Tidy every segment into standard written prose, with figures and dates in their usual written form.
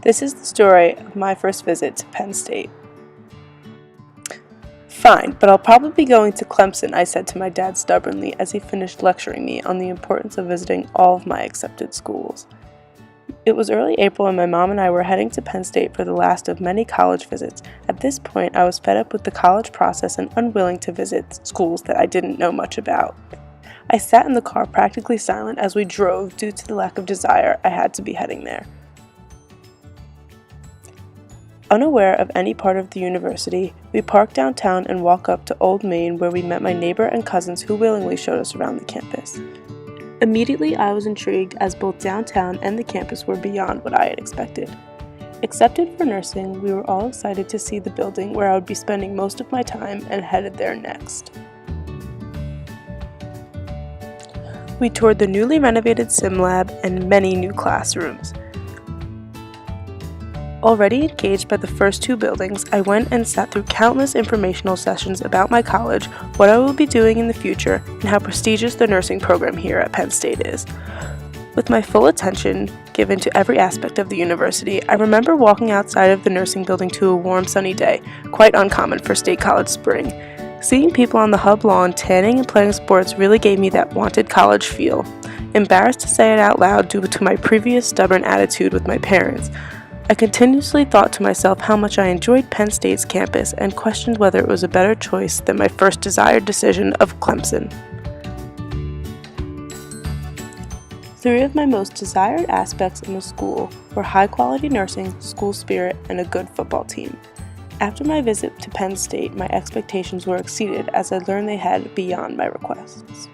This is the story of my first visit to Penn State. "Fine, but I'll probably be going to Clemson," I said to my dad stubbornly as he finished lecturing me on the importance of visiting all of my accepted schools. It was early April and my mom and I were heading to Penn State for the last of many college visits. At this point, I was fed up with the college process and unwilling to visit schools that I didn't know much about. I sat in the car practically silent as we drove due to the lack of desire I had to be heading there. Unaware of any part of the university, we parked downtown and walked up to Old Main, where we met my neighbor and cousins who willingly showed us around the campus. Immediately, I was intrigued as both downtown and the campus were beyond what I had expected. Accepted for nursing, we were all excited to see the building where I would be spending most of my time and headed there next. We toured the newly renovated sim lab and many new classrooms. Already engaged by the first two buildings, I went and sat through countless informational sessions about my college, what I will be doing in the future, and how prestigious the nursing program here at Penn State is. With my full attention given to every aspect of the university, I remember walking outside of the nursing building to a warm, sunny day, quite uncommon for State College spring. Seeing people on the hub lawn tanning and playing sports really gave me that wanted college feel. Embarrassed to say it out loud due to my previous stubborn attitude with my parents, I continuously thought to myself how much I enjoyed Penn State's campus and questioned whether it was a better choice than my first desired decision of Clemson. Three of my most desired aspects in the school were high-quality nursing, school spirit, and a good football team. After my visit to Penn State, my expectations were exceeded as I learned they had beyond my requests.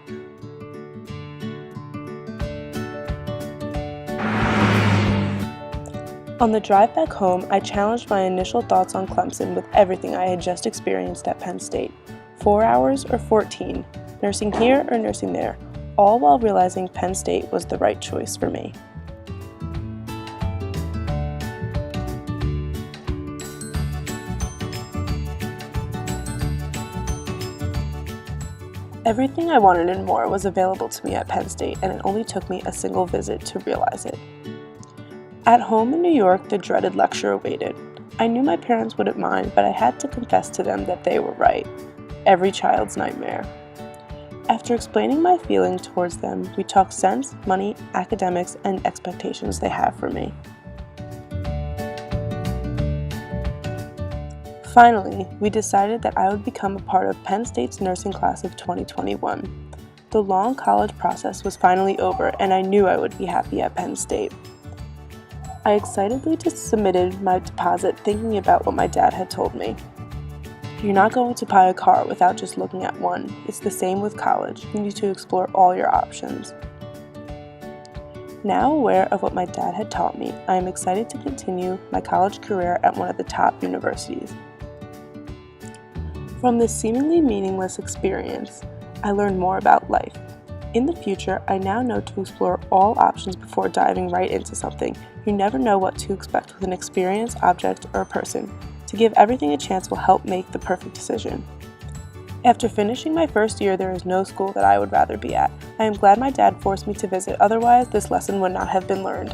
On the drive back home, I challenged my initial thoughts on Clemson with everything I had just experienced at Penn State. 4 hours or 14, nursing here or nursing there, all while realizing Penn State was the right choice for me. Everything I wanted and more was available to me at Penn State, and it only took me a single visit to realize it. At home in New York, the dreaded lecture awaited. I knew my parents wouldn't mind, but I had to confess to them that they were right. Every child's nightmare. After explaining my feeling towards them, we talked sense, money, academics, and expectations they have for me. Finally, we decided that I would become a part of Penn State's nursing class of 2021. The long college process was finally over, and I knew I would be happy at Penn State. I excitedly submitted my deposit, thinking about what my dad had told me. "You're not going to buy a car without just looking at one. It's the same with college. You need to explore all your options." Now aware of what my dad had taught me, I am excited to continue my college career at one of the top universities. From this seemingly meaningless experience, I learned more about life. In the future, I now know to explore all options before diving right into something. You never know what to expect with an experience, object, or person. To give everything a chance will help make the perfect decision. After finishing my first year, there is no school that I would rather be at. I am glad my dad forced me to visit, otherwise this lesson would not have been learned.